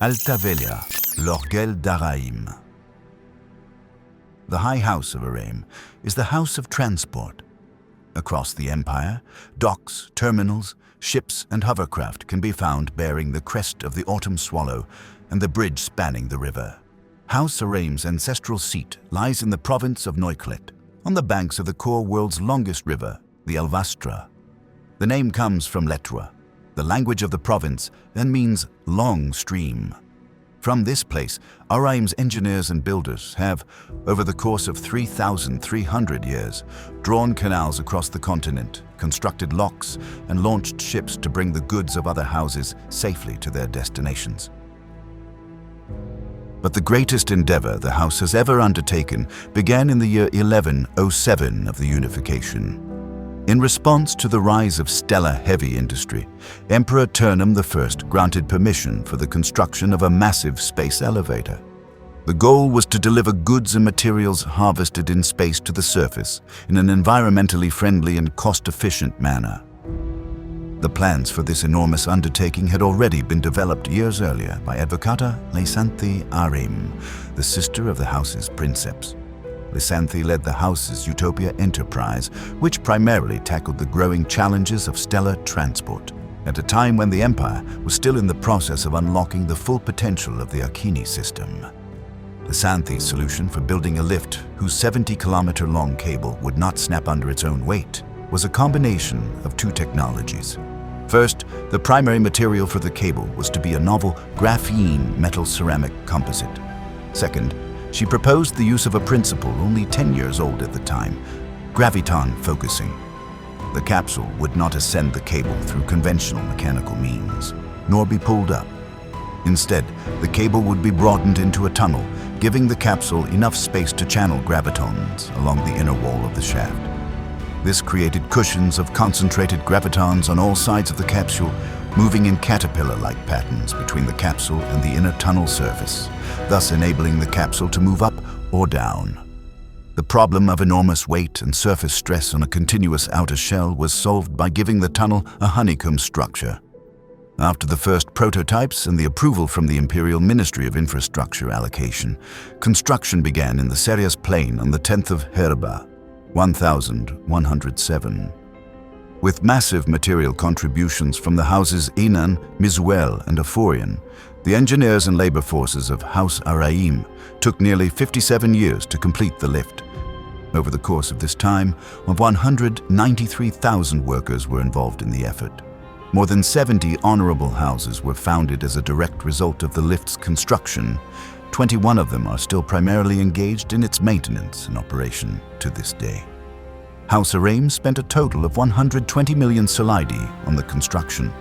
Altavelha, l'Orgueil d'Araim. The High House of Araim is the house of transport. Across the empire, docks, terminals, ships and hovercraft can be found bearing the crest of the autumn swallow and the bridge spanning the river. House Araim's ancestral seat lies in the province of Neuklet, on the banks of the core world's longest river, the Alvastra. The name comes from Letra, the language of the province, and means long stream. From this place, Araim's engineers and builders have, over the course of 3,300 years, drawn canals across the continent, constructed locks, and launched ships to bring the goods of other houses safely to their destinations. But the greatest endeavor the house has ever undertaken began in the year 1107 of the unification. In response to the rise of stellar heavy industry, Emperor Turnham I granted permission for the construction of a massive space elevator. The goal was to deliver goods and materials harvested in space to the surface in an environmentally friendly and cost-efficient manner. The plans for this enormous undertaking had already been developed years earlier by Advocata Lysanthi Araim, the sister of the house's princeps. Lysanthi led the house's Utopia enterprise, which primarily tackled the growing challenges of stellar transport, at a time when the Empire was still in the process of unlocking the full potential of the Akhinnae system. Lysanthi's solution for building a lift whose 70-kilometer-long cable would not snap under its own weight was a combination of two technologies. First, the primary material for the cable was to be a novel graphene metal-ceramic composite. Second, she proposed the use of a principle only 10 years old at the time, graviton focusing. The capsule would not ascend the cable through conventional mechanical means, nor be pulled up. Instead, the cable would be broadened into a tunnel, giving the capsule enough space to channel gravitons along the inner wall of the shaft. This created cushions of concentrated gravitons on all sides of the capsule, moving in caterpillar-like patterns between the capsule and the inner tunnel surface, thus enabling the capsule to move up or down. The problem of enormous weight and surface stress on a continuous outer shell was solved by giving the tunnel a honeycomb structure. After the first prototypes and the approval from the Imperial Ministry of Infrastructure allocation, construction began in the Serious Plain on the 10th of Herba, 1107. With massive material contributions from the houses Inan, Mizuel, and Aforian, the engineers and labor forces of House Araim took nearly 57 years to complete the lift. Over the course of this time, 193,000 workers were involved in the effort. More than 70 honorable houses were founded as a direct result of the lift's construction. 21 of them are still primarily engaged in its maintenance and operation to this day. House Araim spent a total of 120 million solidi on the construction.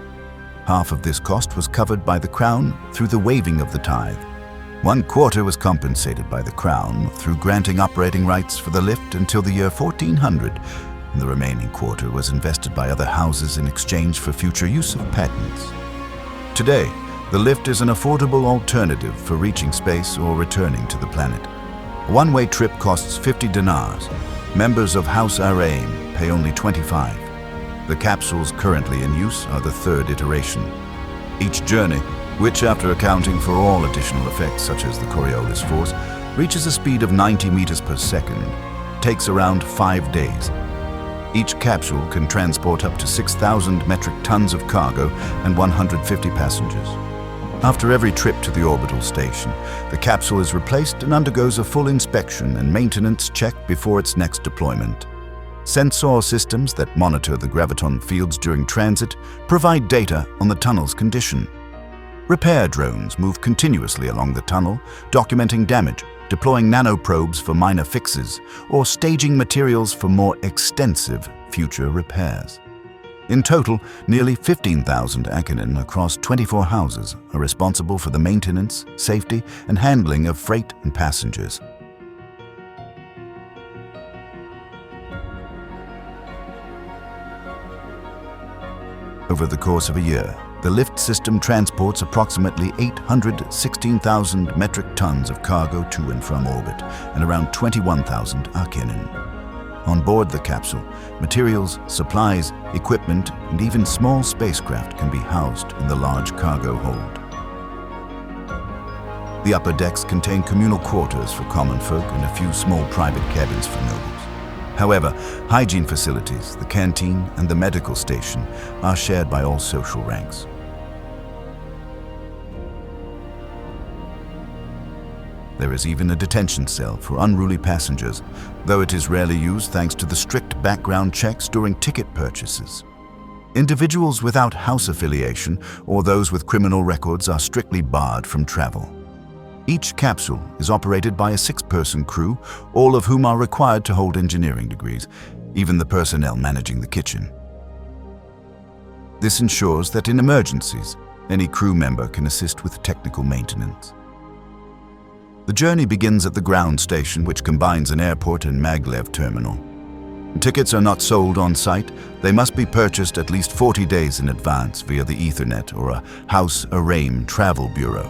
Half of this cost was covered by the Crown through the waiving of the tithe. 1/4 was compensated by the Crown through granting operating rights for the lift until the year 1400, and the remaining quarter was invested by other houses in exchange for future use of patents. Today, the lift is an affordable alternative for reaching space or returning to the planet. A one-way trip costs 50 dinars. Members of House Araim pay only 25. The capsules currently in use are the third iteration. Each journey, which after accounting for all additional effects such as the Coriolis force, reaches a speed of 90 meters per second, takes around 5 days. Each capsule can transport up to 6,000 metric tons of cargo and 150 passengers. After every trip to the orbital station, the capsule is replaced and undergoes a full inspection and maintenance check before its next deployment. Sensor systems that monitor the graviton fields during transit provide data on the tunnel's condition. Repair drones move continuously along the tunnel, documenting damage, deploying nanoprobes for minor fixes, or staging materials for more extensive future repairs. In total, nearly 15,000 Akhinnae across 24 houses are responsible for the maintenance, safety, and handling of freight and passengers. Over the course of a year, the lift system transports approximately 816,000 metric tons of cargo to and from orbit, and around 21,000 Akhinnae. On board the capsule, materials, supplies, equipment, and even small spacecraft can be housed in the large cargo hold. The upper decks contain communal quarters for common folk and a few small private cabins for nobles. However, hygiene facilities, the canteen, and the medical station are shared by all social ranks. There is even a detention cell for unruly passengers, though it is rarely used thanks to the strict background checks during ticket purchases. Individuals without house affiliation or those with criminal records are strictly barred from travel. Each capsule is operated by a 6-person crew, all of whom are required to hold engineering degrees, even the personnel managing the kitchen. This ensures that in emergencies, any crew member can assist with technical maintenance. The journey begins at the ground station, which combines an airport and maglev terminal. Tickets are not sold on site. They must be purchased at least 40 days in advance via the Ethernet or a House Araim travel bureau.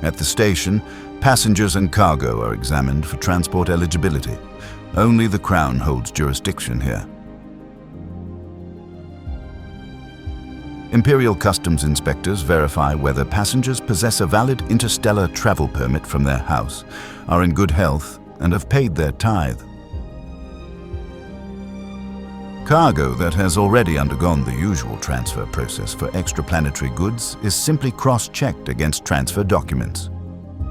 At the station, passengers and cargo are examined for transport eligibility. Only the Crown holds jurisdiction here. Imperial Customs inspectors verify whether passengers possess a valid interstellar travel permit from their house, are in good health, and have paid their tithe. Cargo that has already undergone the usual transfer process for extraplanetary goods is simply cross-checked against transfer documents.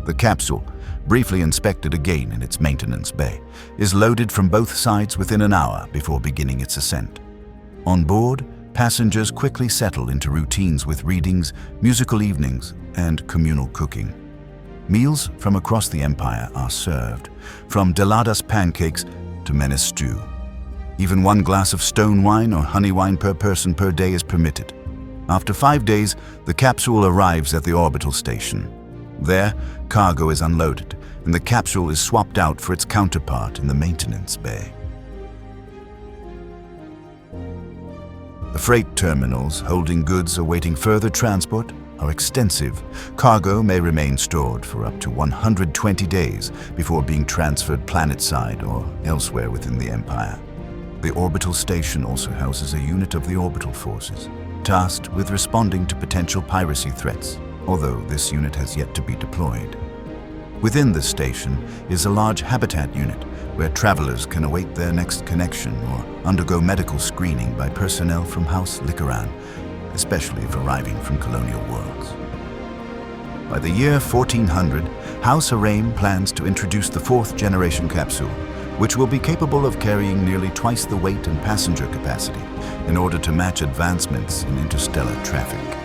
The capsule, briefly inspected again in its maintenance bay, is loaded from both sides within an hour before beginning its ascent. On board, passengers quickly settle into routines with readings, musical evenings, and communal cooking. Meals from across the Empire are served, from deladas pancakes to menace stew. Even 1 glass of stone wine or honey wine per person per day is permitted. After 5 days, the capsule arrives at the orbital station. There, cargo is unloaded, and the capsule is swapped out for its counterpart in the maintenance bay. The freight terminals holding goods awaiting further transport are extensive. Cargo may remain stored for up to 120 days before being transferred planetside or elsewhere within the Empire. The orbital station also houses a unit of the orbital forces, tasked with responding to potential piracy threats, although this unit has yet to be deployed. Within the station is a large habitat unit where travelers can await their next connection or undergo medical screening by personnel from House Likharan, especially if arriving from colonial worlds. By the year 1400, House Araim plans to introduce the 4th generation capsule, which will be capable of carrying nearly twice the weight and passenger capacity in order to match advancements in interstellar traffic.